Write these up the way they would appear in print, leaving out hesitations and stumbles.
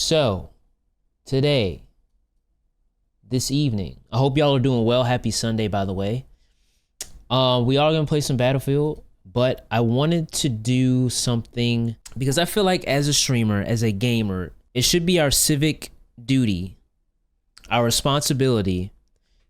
So, today, this evening, I hope y'all are doing well. Happy Sunday, by the way. We are going to play some Battlefield, but I wanted to do something because I feel like as a streamer, as a gamer, it should be our civic duty, our responsibility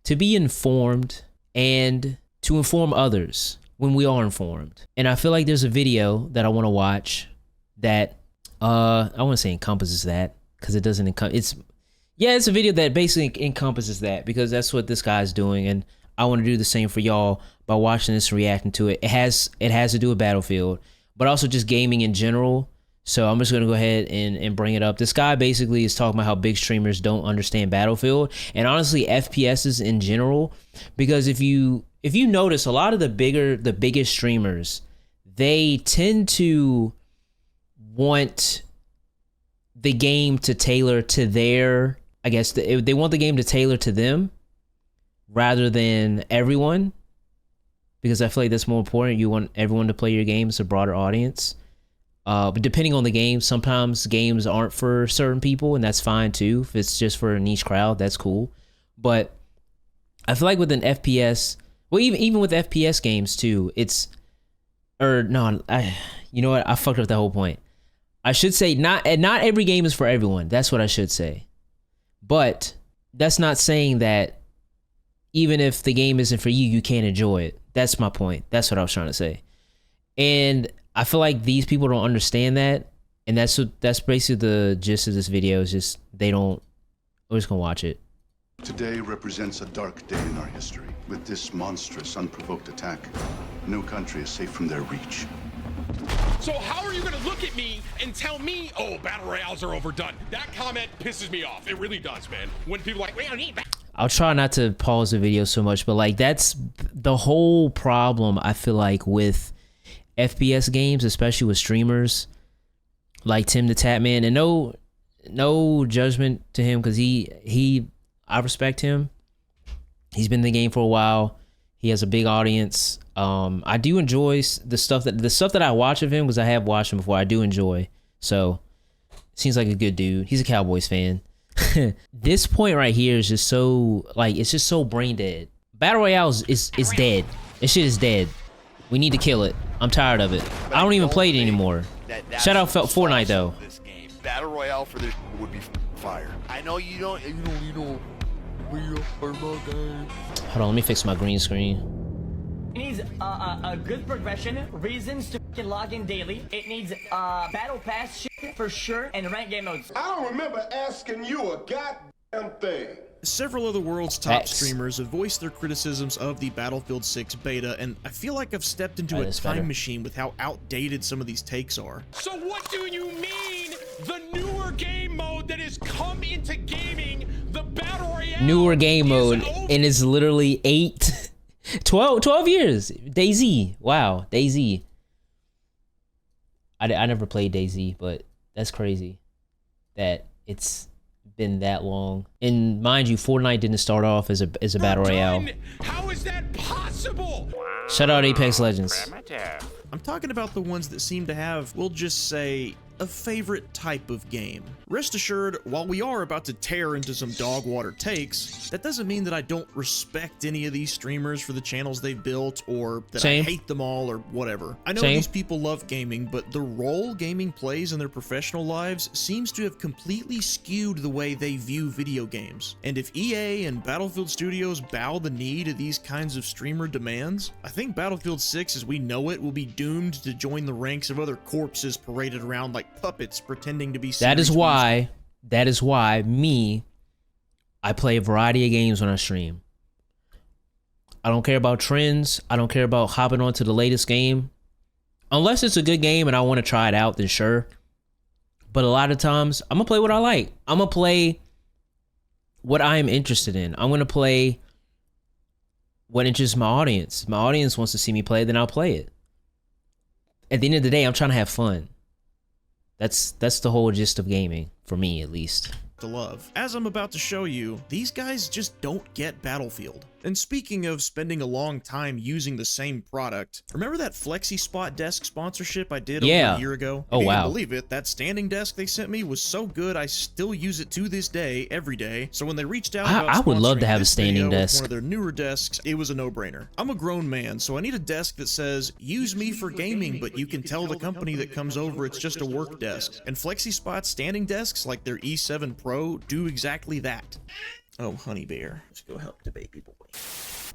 to be informed and to inform others when we are informed. And I feel like there's a video that I want to watch that I want to say encompasses that, because it doesn't it's a video that basically encompasses that, because that's what this guy's doing, and I want to do the same for y'all by watching this and reacting to it. It has to do with Battlefield, but also just gaming in general. So I'm just gonna go ahead and bring it up. This guy basically is talking about how big streamers don't understand Battlefield, and honestly FPSs in general, because if you notice, a lot of the biggest streamers, they tend to want the game to tailor to their, I guess they want the game to tailor to them rather than everyone, because I feel like that's more important. You want everyone to play your game. It's a broader audience. But depending on the game, sometimes games aren't for certain people, and that's fine too. If it's just for a niche crowd, that's cool. But I feel like with an FPS, well, even with FPS games too, you know what? I fucked up that whole point. I should say not every game is for everyone. That's what I should say. But that's not saying that even if the game isn't for you, you can't enjoy it. That's my point. That's what I was trying to say. And I feel like these people don't understand that, and that's basically the gist of this video. Is just they don't. We're just gonna watch it. Today represents a dark day in our history. With this monstrous, unprovoked attack, no country is safe from their reach. So how are you gonna look at me and tell me, oh, battle royales are overdone? That comment pisses me off. It really does, man. When people are like, we don't need battle. I'll try not to pause the video so much, but like that's the whole problem I feel like with FPS games, especially with streamers like TimTheTatman, and no judgment to him, because I respect him. He's been in the game for a while. He has a big audience. I do enjoy the stuff that I watch of him, because I have watched him before. I do enjoy. So seems like a good dude. He's a Cowboys fan. This point right here is just so, like, it's just so brain dead. Battle Royale is dead. This shit is dead. We need to kill it. I'm tired of it. I don't even play it anymore. Shout out Fortnite though. This game. Battle Royale for this would be fire. I know you don't. Hold on, let me fix my green screen. It needs a good progression, reasons to log in daily. It needs battle pass shit for sure, and rank game modes. I don't remember asking you a goddamn thing. Several of the world's top streamers have voiced their criticisms of the Battlefield 6 beta, and I feel like I've stepped into a time machine with how outdated some of these takes are. So what do you mean the newer game mode that has come into gaming, the battle royale? Newer game mode, and it's literally 12 years. DayZ. Wow, DayZ. I never played DayZ, but that's crazy that it's been that long. And mind you, Fortnite didn't start off as a battle royale. How is that possible? Shout out Apex Legends. I'm talking about the ones that seem to have, we'll just say, a favorite type of game. Rest assured, while we are about to tear into some dog water takes, that doesn't mean that I don't respect any of these streamers for the channels they've built, or that I hate them all, or whatever. I know these people love gaming, but the role gaming plays in their professional lives seems to have completely skewed the way they view video games. And if EA and Battlefield Studios bow the knee to these kinds of streamer demands, I think Battlefield 6 as we know it will be doomed to join the ranks of other corpses paraded around like puppets pretending to be serious. That is why I play a variety of games when I stream. I don't care about trends. I don't care about hopping onto the latest game. Unless it's a good game and I want to try it out, then sure. But a lot of times, I'm going to play what I like. I'm going to play what I am interested in. I'm going to play what interests my audience. My audience wants to see me play, then I'll play it. At the end of the day, I'm trying to have fun. That's the whole gist of gaming, for me at least. To love. As I'm about to show you, these guys just don't get Battlefield. And speaking of spending a long time using the same product, remember that FlexiSpot desk sponsorship I did over a year ago? Oh, If you wow. can believe it, that standing desk they sent me was so good I still use it to this day, every day. So when they reached out about I would love to sponsoring have a this standing video with desk. one of their newer desks, it was a no-brainer. I'm a grown man, so I need a desk that says, use me for gaming, but you can tell the company that comes over it's just a work desk. And FlexiSpot standing desks like their E7 Pro do exactly that. Oh, honey bear. Let's go help the baby boy.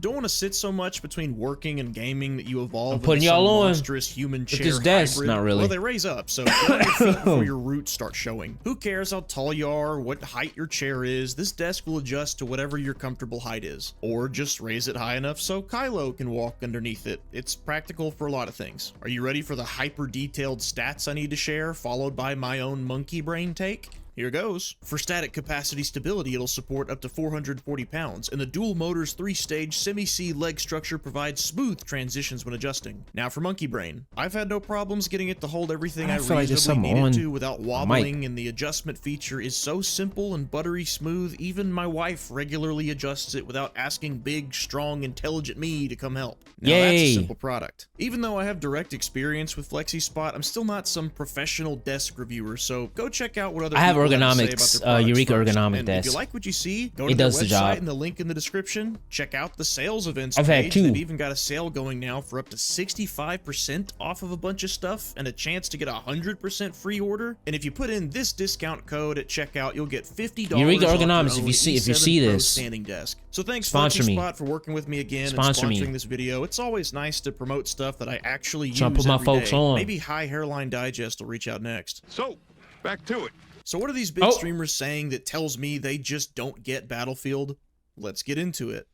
Don't want to sit so much between working and gaming that you evolve I'm putting into some y'all on monstrous human chair this desk. hybrid. Not really. Well, they raise up, so get on your feet before your roots start showing. Who cares how tall you are, what height your chair is? This desk will adjust to whatever your comfortable height is. Or just raise it high enough so Kylo can walk underneath it. It's practical for a lot of things. Are you ready for the hyper-detailed stats I need to share, followed by my own monkey brain take? Here goes. For static capacity stability, it'll support up to 440 pounds, and the dual motor's 3-stage semi-C leg structure provides smooth transitions when adjusting. Now for Monkey Brain. I've had no problems getting it to hold everything I feel like there's reasonably something needed on to without wobbling, and the adjustment feature is so simple and buttery smooth, even my wife regularly adjusts it without asking big, strong, intelligent me to come help. Now that's a Yay. simple product. Even though I have direct experience with FlexiSpot, I'm still not some professional desk reviewer, so go check out what other I have people to say ergonomics, about their products Eureka first. ergonomic And desk. if you like what you see, go It to their does the website job. and the link in the description. Check out the sales events I've had page. 2. They've even got a sale going now for up to 65% off of a bunch of stuff and a chance to get a 100% free order. And if you put in this discount code at checkout, you'll get $50 Eureka off your Ergonomics, if own you see E7 Pro this. standing desk. So thanks Sponsor me. FlexiSpot for working with me again Sponsor and me. sponsoring this video. It's always nice to promote stuff that I actually use Trying to put my every folks day. on. Maybe High Hairline Digest will reach out next. So, back to it. So what are these big Oh. streamers saying that tells me they just don't get Battlefield? Let's get into it.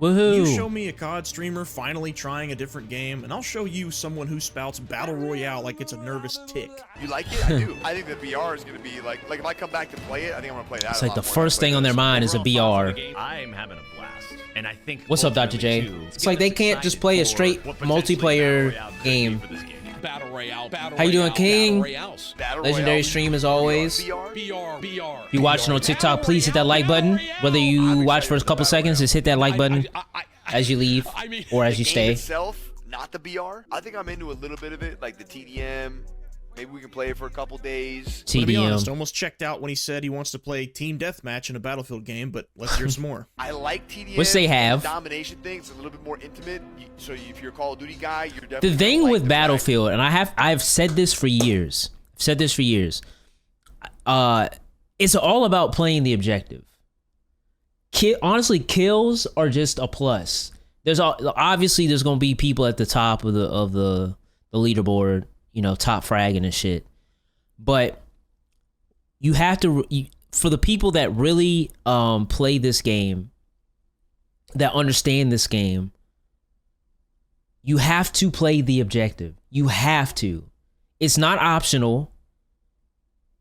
Woohoo! You show me a COD streamer finally trying a different game, and I'll show you someone who spouts Battle Royale like it's a nervous tick. You like it? I do. I think the VR is going to be like if I come back to play it, I think I'm going to play that. It's a like lot the Oh, more than I first play thing on their this. mind is a VR. I'm having a blast, and I think. What's up, Dr. J? ultimately, too, It's like they can't just play a straight multiplayer game. Battle Royale. How you doing, King? Battle Legendary Royale, stream as always. VR? BR. If you watching on TikTok, please hit that like button. Whether you watch for a couple seconds, just hit that like button as you leave or as you The game stay. itself, not the BR. I think I'm into a little bit of it, like the TDM. Maybe we can play it for a couple days. To be honest, I TDM. almost checked out when he said he wants to play Team Deathmatch in a Battlefield game, but let's hear some more. I like TDM. Which they have. The domination thing. It's a little bit more intimate. So if you're a Call of Duty guy, you're definitely The gonna thing like with the fact- Battlefield, and I've said this for years. I've said this for years. It's all about playing the objective. Honestly, kills are just a plus. Obviously there's gonna be people at the top of the leaderboard, you know, top fragging and shit. But you have to, for the people that really play this game, that understand this game, you have to play the objective. You have to. It's not optional.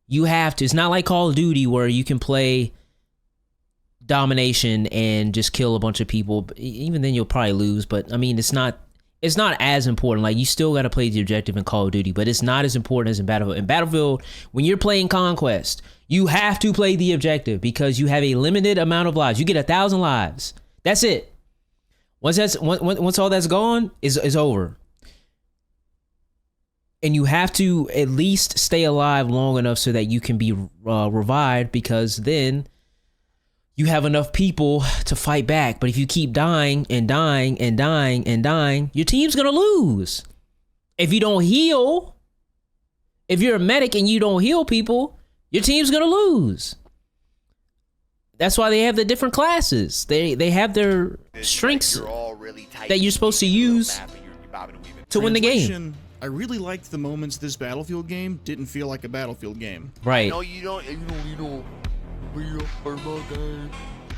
You have to. It's not like Call of Duty where you can play domination and just kill a bunch of people. Even then you'll probably lose, but I mean, it's not as important. Like, you still got to play the objective in Call of Duty, but it's not as important as in Battlefield. In Battlefield, when you're playing Conquest, you have to play the objective because you have a limited amount of lives. You get 1,000 lives. That's it. Once all that's gone, is over. And you have to at least stay alive long enough so that you can be revived, because then you have enough people to fight back. But if you keep dying and dying and dying and dying, your team's gonna lose. If you don't heal, if you're a medic and you don't heal people, your team's gonna lose. That's why they have the different classes. They have their strengths You're all really tight that you're supposed to use map and you're bobbing and weaving. To win the game. Translation, I really liked the moments this Battlefield game didn't feel like a Battlefield game. Right. No, you don't.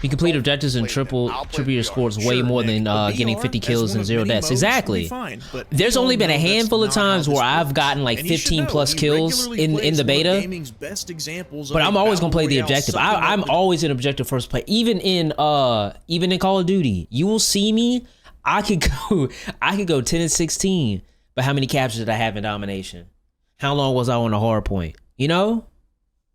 You complete objectives and triple your scores way Sure, more Nick, than the getting BR 50 as kills one and of 0 many deaths. modes will be Exactly. fine, but There's we only all been a know that's handful of not how times this where I've works. gotten like And you should 15 know, plus he kills regularly in plays the one of beta. gaming's best examples of But a I'm always gonna battle play the royale objective. sucking up I'm the- always an objective first play. Even in Call of Duty, you will see me. I could go 10 and 16. But how many captures did I have in domination? How long was I on the hard point? You know,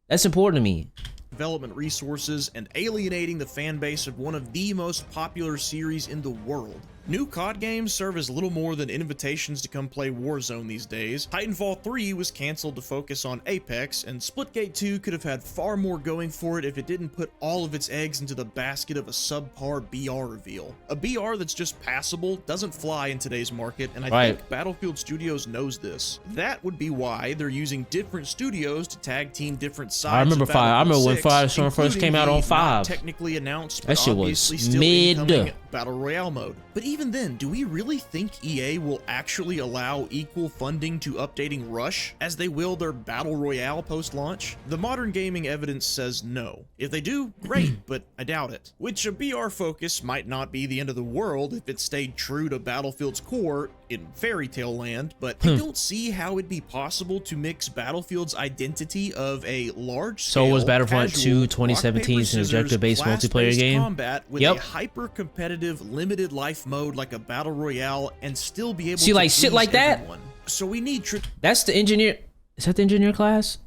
that's important to me. development resources and alienating the fan base of one of the most popular series in the world. New COD games serve as little more than invitations to come play Warzone these days. Titanfall 3 was cancelled to focus on Apex, and Splitgate 2 could have had far more going for it if it didn't put all of its eggs into the basket of a subpar BR reveal. A BR that's just passable doesn't fly in today's market, and I think Battlefield Studios knows this. That would be why they're using different studios to tag team different sides. I remember of 5. I remember when 6, Firestorm first came out on 5. Technically announced, That but shit was obviously still mid. incoming Battle Royale mode. But even then, do we really think EA will actually allow equal funding to updating Rush as they will their Battle Royale post-launch? The modern gaming evidence says no. If they do, great, but I doubt it. Which a BR focus might not be the end of the world if it stayed true to Battlefield's core in Fairy Tale Land, but I don't see how it'd be possible to mix Battlefield's identity of a large-scale, So was Battlefront 2 2017's objective-based multiplayer game. Combat with a hyper-competitive limited life mode like a battle royale and still be able to like shit like that. Everyone. So we need That's the engineer. Is that the engineer class?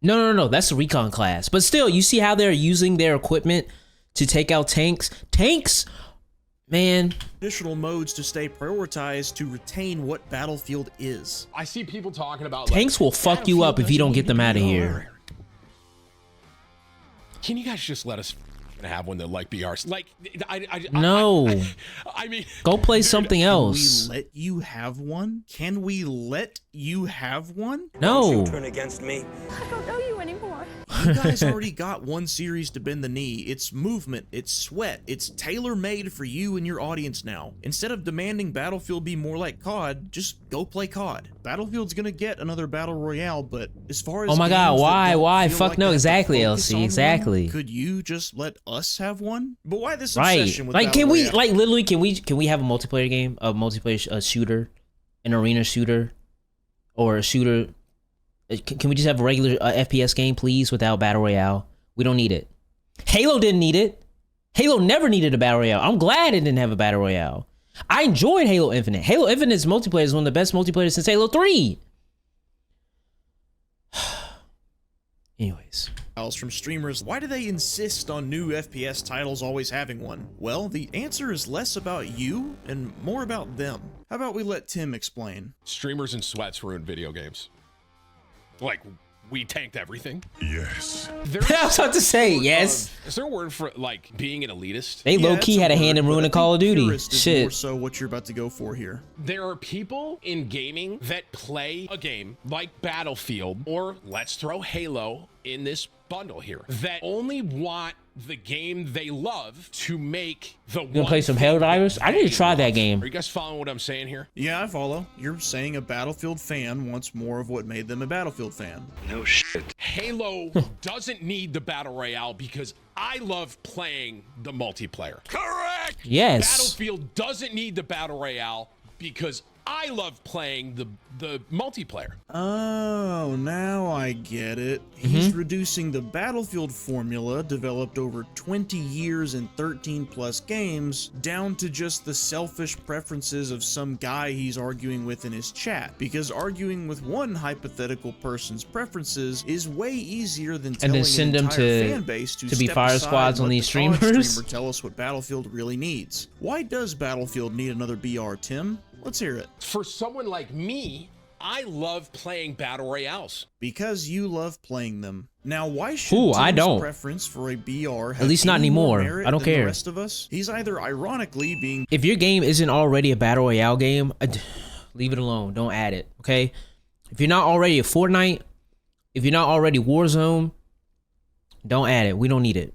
No. That's the recon class. But still, you see how they're using their equipment to take out tanks. Tanks, man. Additional modes to stay prioritized to retain what Battlefield is. I see people talking about tanks will fuck you up if you don't get them out of here. Can you guys just let us have one that like BRs? Like, No. I mean, go play something else. Can we let you have one? Can we let you have one? No. Don't you turn against me. I don't know you anymore. You guys already got one series to bend the knee. It's movement, it's sweat, it's tailor-made for you and your audience now. Instead of demanding Battlefield be more like COD, just go play COD. Battlefield's gonna get another Battle Royale, but as far as oh my god, why? Fuck like no, exactly, LC, exactly. Could you just let us have one? But why this right? obsession with Like, Battle can we Royale? like literally can we have a multiplayer game, a multiplayer shooter, an arena shooter, or a shooter? Can we just have a regular FPS game, please, without Battle Royale? We don't need it. Halo didn't need it. Halo never needed a Battle Royale. I'm glad it didn't have a Battle Royale. I enjoyed Halo Infinite. Halo Infinite's multiplayer is one of the best multiplayers since Halo 3. Anyways. From streamers, why do they insist on new FPS titles always having one? Well, the answer is less about you and more about them. How about we let Tim explain? Streamers and sweats ruin video games. Like, we tanked everything. Yes. I was about to say yes. Is there a word for like being an elitist? They low key had a hand in ruining Call of Duty. Shit. More so what you're about to go for here. There are people in gaming that play a game like Battlefield, or let's throw Halo in this bundle here, that only want the game they love to make the You gonna play some Helldivers? I need to try that game. Are you guys following what I'm saying here? Yeah, I follow. You're saying a Battlefield fan wants more of what made them a Battlefield fan. No shit. Halo doesn't need the Battle Royale because I love playing the multiplayer. Correct! Yes. Battlefield doesn't need the Battle Royale because I love playing the multiplayer. Oh, now I get it. He's reducing the Battlefield formula developed over 20 years and 13 plus games down to just the selfish preferences of some guy he's arguing with in his chat. Because arguing with one hypothetical person's preferences is way easier than telling send an them entire to fan base to be step fire aside squads and on let these the COD streamers? streamer tell us what Battlefield really needs. Why does Battlefield need another BR, Tim? Let's hear it. For someone like me, I love playing battle royales. Because you love playing them. Now, why should I Tim's don't. preference for a BR have At least not any more anymore. merit I don't than care. The rest of us? He's either ironically being If your game isn't already a Battle Royale game, leave it alone. Don't add it, okay? If you're not already a Fortnite, if you're not already Warzone, don't add it. We don't need it.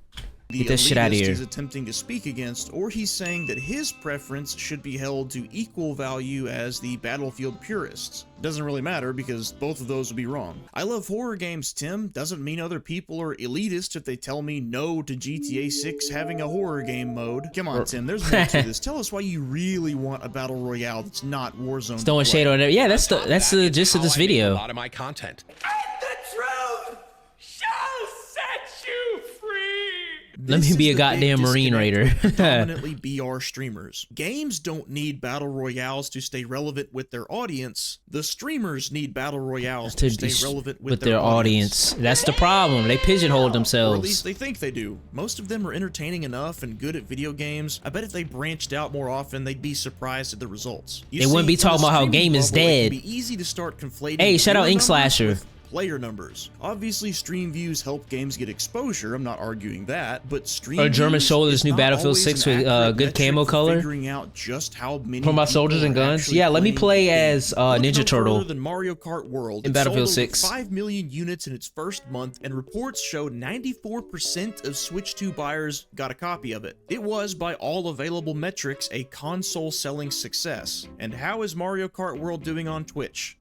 Get this shit out of elitist here. he's attempting to speak against, or he's saying that his preference should be held to equal value as the Battlefield purists. Doesn't really matter because both of those would be wrong. I love horror games, Tim. Doesn't mean other people are elitist if they tell me no to GTA 6 having a horror game mode. Come on, Tim, there's more to this. Tell us why you really want a battle royale that's not Warzone. Throwing shade on it. Yeah, that's the gist of this video. A lot of my content. The truth shall set you free. Let me be a goddamn Marine Raider. Predominantly BR streamers. Games don't need battle royales to stay relevant with their audience. The streamers need battle royales to stay relevant with their audience. That's the problem. They pigeonhole Or at themselves. least they think they do. Most of them are entertaining enough and good at video games. I bet if they branched out more often, they'd be surprised at the results. They wouldn't be talking about how game is dead. It can be easy to start conflating. Hey, shout out viewer Ink numbers Slasher. with player numbers. Obviously, stream views help games get exposure. I'm not arguing that, but stream German views Soldiers is new not Battlefield always 6 an with accurate good metric camo for color. Figuring out just how many From my people soldiers and are guns. actually Yeah, let me playing play the game. as Look no Ninja Turtle further than Mario Kart World. in It Battlefield sold over 6. 5 million units in its first month, and reports showed 94% of Switch 2 buyers got a copy of it. It was, by all available metrics, a console selling success. And how is Mario Kart World doing on Twitch?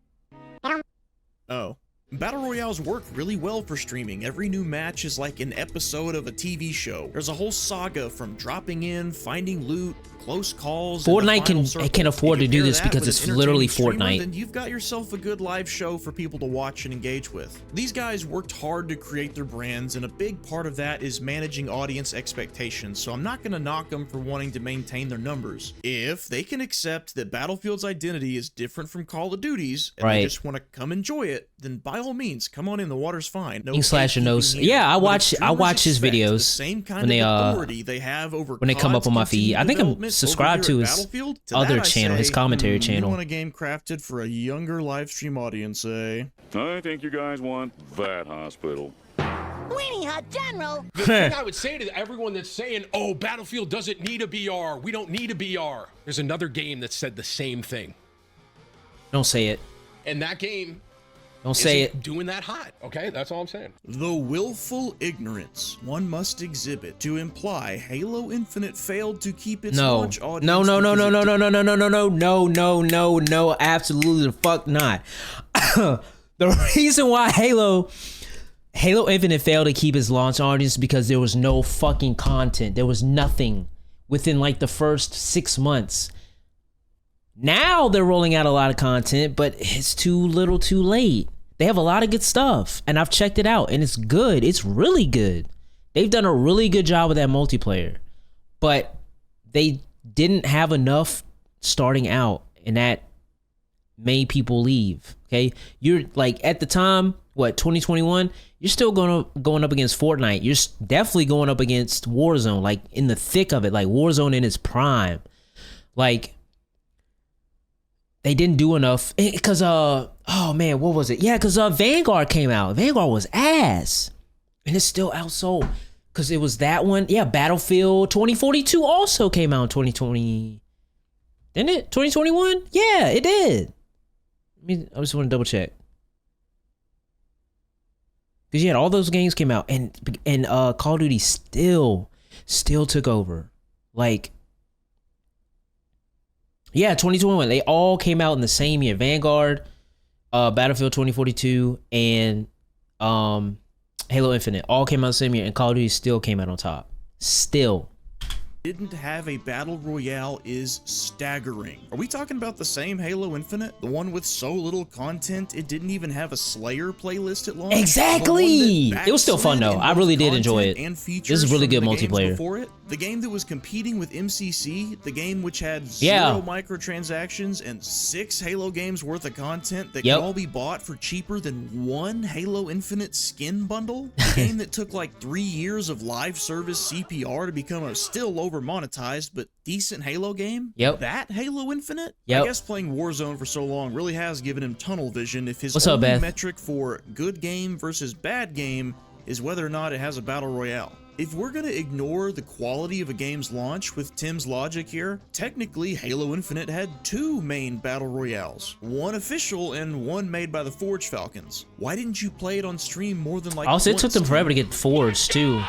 Oh. Battle Royales work really well for streaming. Every new match is like an episode of a TV show. There's a whole saga from dropping in, finding loot, close calls. and the Fortnite final circle. can afford to You do compare this that because with it's an literally entertaining streamer, Fortnite. Then you've got yourself a good live show for people to watch and engage with. These guys worked hard to create their brands, and a big part of that is managing audience expectations, so I'm not going to knock them for wanting to maintain their numbers. If they can accept that Battlefield's identity is different from Call of Duty's, and they Right. just want to come enjoy it, then by all means, come on in, the water's fine. No Ink Slasher gatekeeping knows. here. Yeah, I But watch if streamers his expect the videos same kind when they of authority they have over when they come up COD's on my feed. continued I think I'm development subscribed over to here at his Battlefield, to other that I channel, his say, commentary You channel. want a game crafted for a younger live stream audience, eh? I think you guys want that hospital. Weenie Hut General. The thing I would say to everyone that's saying, oh, Battlefield doesn't need a BR. We don't need a BR. There's another game that said the same thing. Don't say it. And that game Don't say isn't it. doing that hot. Okay, that's all I'm saying. The willful ignorance one must exhibit to imply Halo Infinite failed to keep its No. launch audience. No, no, no, because no, it no, no, no, no, no, no, no, no, no, no, no, absolutely the fuck not. The reason why Halo Infinite failed to keep its launch audience is because there was no fucking content. There was nothing within like the first 6 months. Now they're rolling out a lot of content, but it's too little too late. They have a lot of good stuff, and I've checked it out, and it's good. It's really good. They've done a really good job with that multiplayer, but they didn't have enough starting out, and that made people leave. Okay, you're like at the time, what, 2021? You're still going up against Fortnite. You're definitely going up against Warzone, like in the thick of it, like Warzone in its prime. Like they didn't do enough because oh man, what was it? Yeah, because Vanguard came out. Vanguard was ass, and it's still outsold because it was that one. Yeah, Battlefield 2042 also came out in 2020. Didn't it? 2021? Yeah, it did. I just want to double check. Because yeah, all those games came out, and Call of Duty still took over. Like, yeah, 2021. They all came out in the same year. Vanguard, Battlefield 2042, and Halo Infinite all came out the same year, and Call of Duty still came out on top. Still. didn't have a battle royale is staggering. Are we talking about the same Halo Infinite? The one with so little content it didn't even have a Slayer playlist at launch? Exactly! It was still fun though. I really did enjoy it. This is really good multiplayer. Before it, the game that was competing with MCC, the game which had zero microtransactions and 6 Halo games worth of content that could all be bought for cheaper than one Halo Infinite skin bundle. The game that took like 3 years of live service CPR to become a still over monetized but decent Halo game. That Halo Infinite. I guess playing Warzone for so long really has given him tunnel vision. If his only metric for good game versus bad game is whether or not it has a battle royale. If we're gonna ignore the quality of a game's launch with Tim's logic here, technically Halo Infinite had 2 main battle royales, one official and one made by the Forge Falcons. Why didn't you play it on stream more than like Also, it once? took them forever to get Forged too.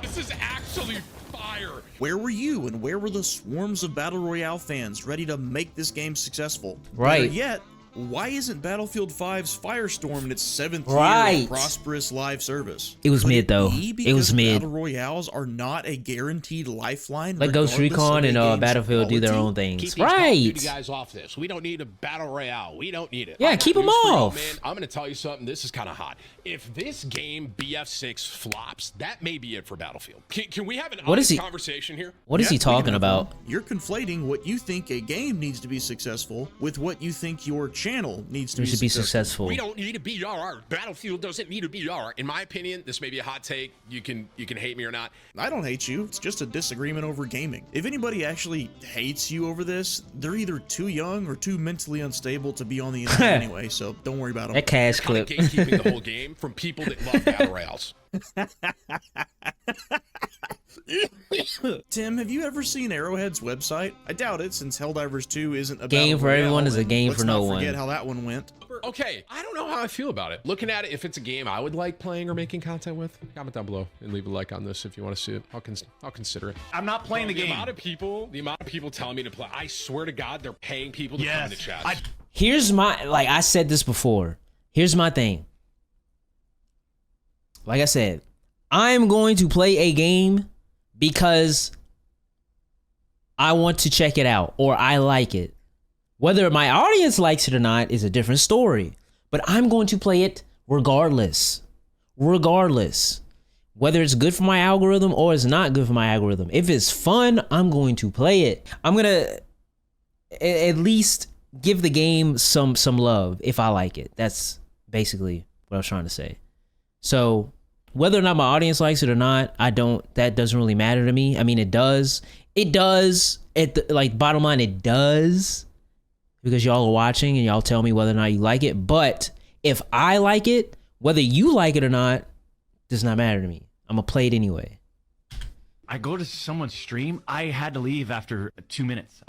This is actually fire. Where were you and where were the swarms of battle royale fans ready to make this game successful? Right. Better yet, Why isn't Battlefield 5's Firestorm in its 7th year Right. of prosperous live service? It was Could mid, though. be It was because mid. Battle Royales are not a guaranteed lifeline. Let Ghost regardless Recon of a and game's Battlefield do their quality? own things. Keep these Call of Right. Duty guys off this. We don't need a battle royale. We don't need it. Yeah, I got keep 'em news for y'all, off. Man, I'm going to tell you something. This is kind of hot. If this game BF6 flops, that may be it for Battlefield. Can we have an What is honest he- conversation here? What is Yeah, he we can talking have about? one. You're conflating what you think a game needs to be successful with what you think your channel needs to We be should be successful. successful. We don't need a BR. Battlefield doesn't need a BR. In my opinion, this may be a hot take. You can hate me or not. I don't hate you. It's just a disagreement over gaming. If anybody actually hates you over this, they're either too young or too mentally unstable to be on the internet anyway, so don't worry about them. That cash Kind of clip. gatekeeping the whole game from people that love battle royales. Tim, have you ever seen Arrowhead's website? I doubt it, since Helldivers 2 isn't a Game battle for everyone royale, is a and game let's for not no one. forget how that one went. Okay, I don't know how I feel about it. Looking at it, if it's a game I would like playing or making content with, comment down below and leave a like on this if you want to see it. I'll consider it. I'm not playing the game. The amount of people telling me to play. I swear to God, they're paying people to come in the chat. Here's my, like I said this before. Here's my thing. Like I said, I'm going to play a game because I want to check it out or I like it. Whether my audience likes it or not is a different story. But I'm going to play it regardless. Regardless. Whether it's good for my algorithm or it's not good for my algorithm. If it's fun, I'm going to play it. I'm going to at least give the game some love if I like it. That's basically what I was trying to say. So whether or not my audience likes it or not, that doesn't really matter to me. I mean, it does. It does. Bottom line, it does. Because y'all are watching and y'all tell me whether or not you like it. But if I like it, whether you like it or not, does not matter to me. I'm going to play it anyway. I go to someone's stream. I had to leave after 2 minutes.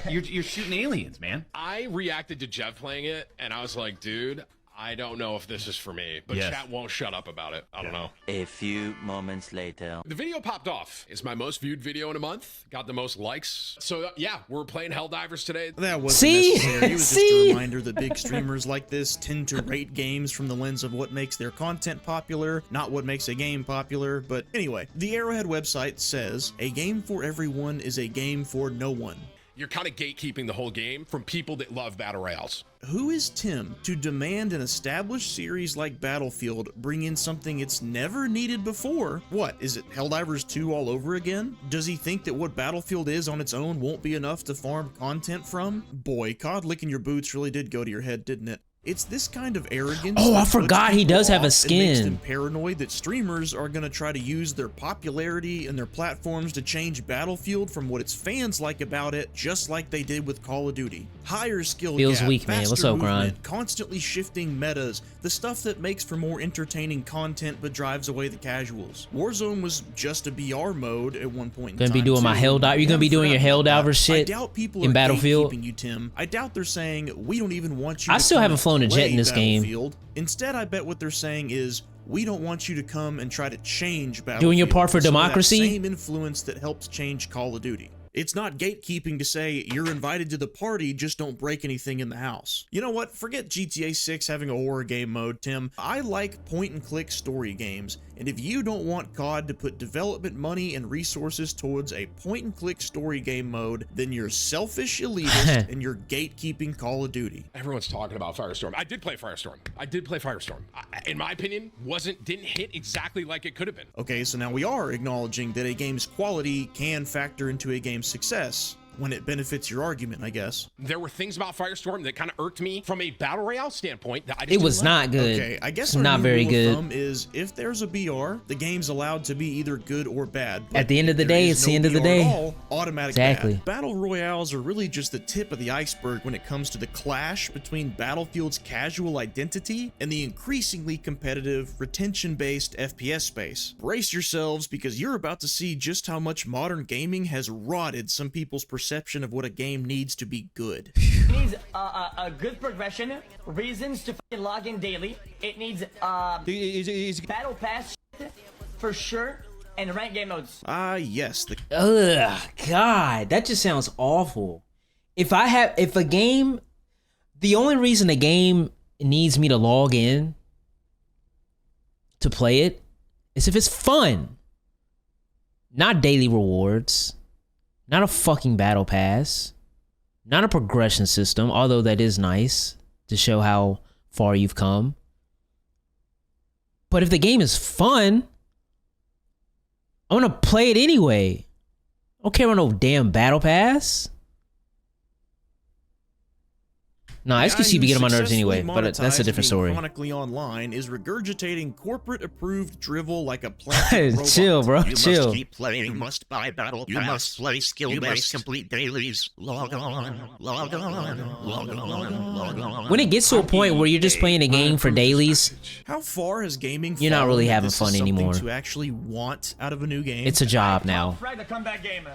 You're shooting aliens, man. I reacted to Jeff playing it, and I was like, dude, I don't know if this is for me. But chat won't shut up about it. I don't know. A few moments later. The video popped off. It's my most viewed video in a month. Got the most likes. So yeah, we're playing Helldivers today. That wasn't necessary. It was just a reminder that big streamers like this tend to rate games from the lens of what makes their content popular, not what makes a game popular. But anyway, the Arrowhead website says, a game for everyone is a game for no one. You're kind of gatekeeping the whole game from people that love battle royales. Who is Tim to demand an established series like Battlefield bring in something it's never needed before? What, is it Helldivers 2 all over again? Does he think that what Battlefield is on its own won't be enough to farm content from? Boy, COD licking your boots really did go to your head, didn't it? It's this kind of arrogance. Oh, I that puts forgot he people does have a off and makes skin. them paranoid that streamers are going to try to use their popularity and their platforms to change Battlefield from what its fans like about it, just like they did with Call of Duty. Higher skill Feels gap, weak, man. What's faster up, Grind? movement, constantly shifting metas, the stuff that makes for more entertaining content but drives away the casuals. Warzone was just a BR mode at one point in Gonna time. be doing my Helldiver. You gonna be doing your Helldiver shit I doubt people in are Battlefield? gatekeeping you, Tim. I doubt they're saying we don't even want you I to still come haven't and flown a jet in play this game. Battlefield. Instead, I bet what they're saying is we don't want you to come and try to change Battlefield. Doing your part for Some of that democracy? Same influence that helped change Call of Duty. It's not gatekeeping to say you're invited to the party, just don't break anything in the house. You know what? Forget GTA 6 having a horror game mode, Tim. I like point-and-click story games, and if you don't want COD to put development money and resources towards a point-and-click story game mode, then you're selfish elitist and you're gatekeeping Call of Duty. Everyone's talking about Firestorm. I did play Firestorm. In my opinion, didn't hit exactly like it could have been. Okay, so now we are acknowledging that a game's quality can factor into a game's success when it benefits your argument, I guess. There were things about Firestorm that kind of irked me from a battle royale standpoint that I just It was didn't like. not good. Okay, I guess It's our not new very rule good. of thumb is if there's a BR, the game's allowed to be either good or bad. But At the end of the if day, there it's is the no end of the BR day. at all, automatic Exactly. bad. Battle royales are really just the tip of the iceberg when it comes to the clash between Battlefield's casual identity and the increasingly competitive, retention-based FPS space. Brace yourselves because you're about to see just how much modern gaming has rotted some people's perception of what a game needs to be good. It needs a good progression, reasons to fucking log in daily. It needs battle pass shit for sure, and rank game modes. Yes. Ugh, God, that just sounds awful. If a game, The only reason the game needs me to log in to play it is if it's fun. Not daily rewards. Not a fucking battle pass. Not a progression system, although that is nice to show how far you've come. But if the game is fun, I'm gonna play it anyway. I don't care about no damn battle pass. Nah, XQC be getting on my nerves anyway, but that's a different story. Chronically Online is regurgitating corporate-approved drivel like a planted robot. Chill, bro. You Chill. must keep playing. You must buy battle pass. You must play skill-based complete dailies. Log on, log on, log on, log on. When it gets to a point where you're just playing a game for dailies, how far has gaming? You're not really having this is fun something anymore. To actually want out of a new game. It's a job now. Frag the comeback game.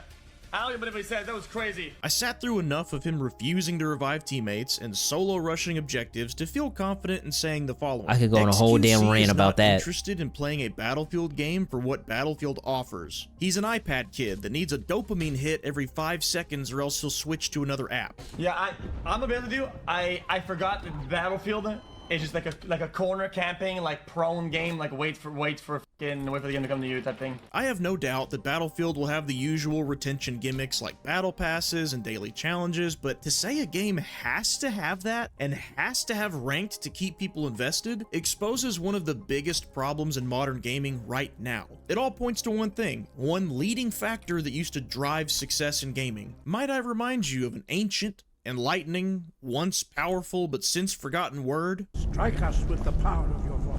I don't even believe what he said. That was crazy. I sat through enough of him refusing to revive teammates and solo rushing objectives to feel confident in saying the following. I could go on a whole damn XQC rant is about not that. Interested in playing a Battlefield game for what Battlefield offers. He's an iPad kid that needs a dopamine hit every 5 seconds or else he'll switch to another app. Yeah, I'm gonna be able to do. I forgot that Battlefield is just like a corner camping, like prone game, like wait for the game to come to you type thing. I have no doubt that Battlefield will have the usual retention gimmicks like battle passes and daily challenges, but to say a game has to have that and has to have ranked to keep people invested exposes one of the biggest problems in modern gaming right now. It all points to one thing, one leading factor that used to drive success in gaming. Might I remind you of an ancient, enlightening, once powerful but since forgotten word? Strike us with the power of your voice.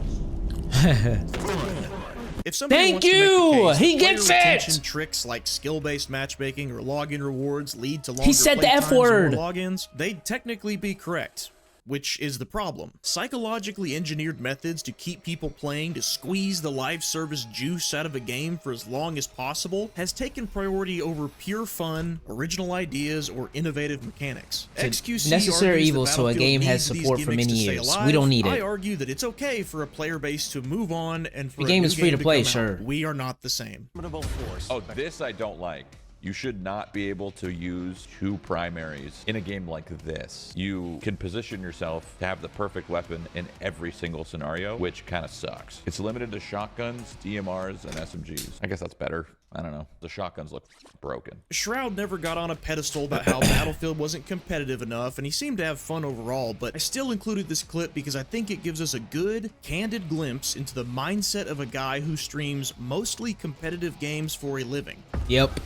If somebody Thank wants to make the you! case He that player gets retention it! tricks like skill-based matchmaking or login rewards lead to longer He said the play F times and more word. logins, they'd technically be correct. Which is the problem. Psychologically engineered methods to keep people playing to squeeze the live service juice out of a game for as long as possible has taken priority over pure fun, original ideas, or innovative mechanics. XQC necessary argues evil that so a Battlefield game has needs these support for gimmicks many to stay years. alive. We don't need I it. argue that it's okay for a player base to move on and for The a game new is free to play, come out. sure. We are not the same. Oh, this I don't like. You should not be able to use 2 primaries in a game like this. You can position yourself to have the perfect weapon in every single scenario, which kind of sucks. It's limited to shotguns, DMRs, and SMGs. I guess that's better. I don't know. The shotguns look broken. Shroud never got on a pedestal about how Battlefield wasn't competitive enough, and he seemed to have fun overall, but I still included this clip because I think it gives us a good, candid glimpse into the mindset of a guy who streams mostly competitive games for a living. Yep.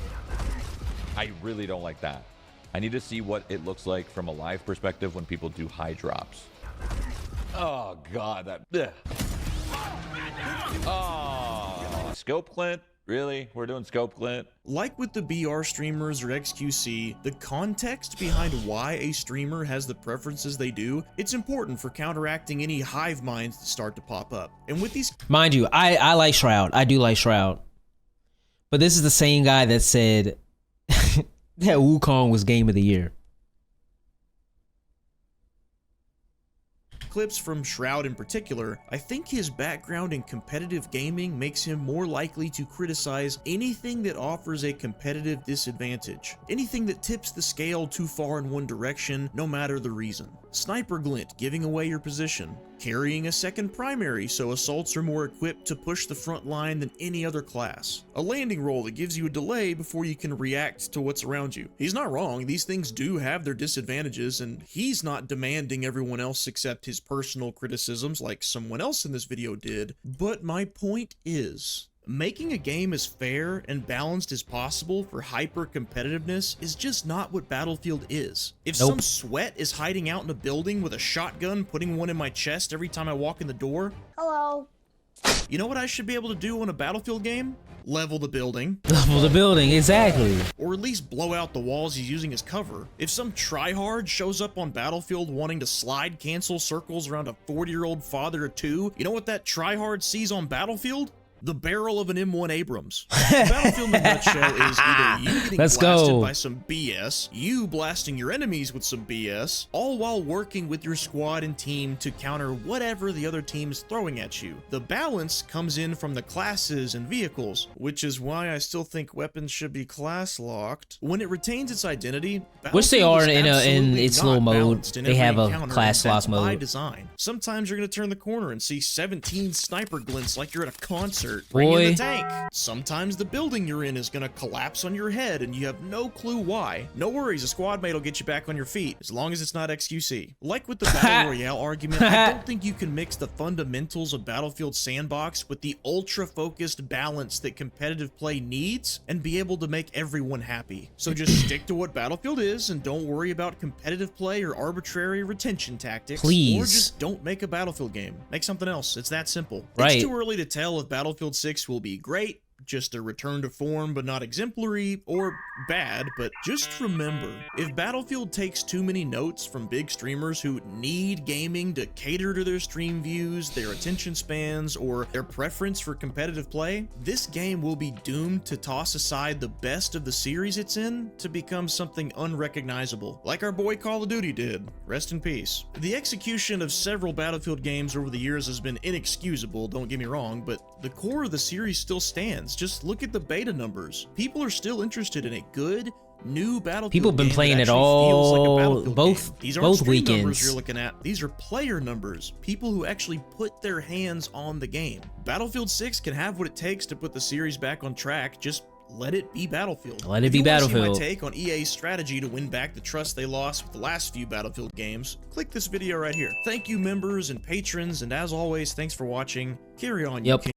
I really don't like that. I need to see what it looks like from a live perspective when people do high drops. Oh, God. That. Oh. Scope Clint? Really? We're doing Scope Clint? Like with the BR streamers or XQC, the context behind why a streamer has the preferences they do, it's important for counteracting any hive minds that start to pop up. And with these... Mind you, I like Shroud. I do like Shroud. But this is the same guy that said that Wukong was game of the year. clips from Shroud in particular, I think his background in competitive gaming makes him more likely to criticize anything that offers a competitive disadvantage. Anything that tips the scale too far in one direction, no matter the reason. Sniper glint, giving away your position. Carrying a second primary so assaults are more equipped to push the front line than any other class. A landing roll that gives you a delay before you can react to what's around you. He's not wrong, these things do have their disadvantages, and he's not demanding everyone else accept his personal criticisms like someone else in this video did. But my point is, making a game as fair and balanced as possible for hyper-competitiveness is just not what Battlefield is. If some sweat is hiding out in a building with a shotgun, putting one in my chest every time I walk in the door, hello, you know what I should be able to do in a Battlefield game? Level the building. Level the building, exactly. Or at least blow out the walls he's using as cover. If some tryhard shows up on Battlefield wanting to slide cancel circles around a 40-year-old father of two, you know what that tryhard sees on Battlefield? The barrel of an M1 Abrams. Battlefield in a nutshell is either you getting Let's blasted go. by some BS, you blasting your enemies with some BS, all while working with your squad and team to counter whatever the other team is throwing at you. The balance comes in from the classes and vehicles, which is why I still think weapons should be class locked. When it retains its identity, Which they Battlefield are is in absolutely its not little mode. balanced in They every have a encounter, class and that's loss by mode. design. Sometimes you're gonna turn the corner and see 17 sniper glints like you're at a concert. Bring in the Boy. tank. Sometimes the building you're in is gonna collapse on your head and you have no clue why. No worries, a squad mate will get you back on your feet, as long as it's not XQC. Like with the Battle Royale argument, I don't think you can mix the fundamentals of Battlefield Sandbox with the ultra-focused balance that competitive play needs and be able to make everyone happy. So just stick to what Battlefield is and don't worry about competitive play or arbitrary retention tactics. Please. Or just don't make a Battlefield game. Make something else. It's that simple. Right. It's too early to tell if Battlefield 6 will be great, just a return to form but not exemplary, or bad, but just remember, if Battlefield takes too many notes from big streamers who need gaming to cater to their stream views, their attention spans, or their preference for competitive play, this game will be doomed to toss aside the best of the series it's in to become something unrecognizable, like our boy Call of Duty did. Rest in peace. The execution of several Battlefield games over the years has been inexcusable, don't get me wrong, but the core of the series still stands. Just look at the beta numbers. People are still interested in a good, new Battlefield People have been game playing that it actually feels like a all Battlefield both game. These aren't both stream weekends. numbers you're looking at. These are player numbers. People who actually put their hands on the game. Battlefield 6 can have what it takes to put the series back on track. Just let it be Battlefield. Let it If be you wanna see Battlefield. my take on EA's strategy to win back the trust they lost with the last few Battlefield games, click this video right here. Thank you, members and patrons, and as always, thanks for watching. Carry on, you Yep. kings.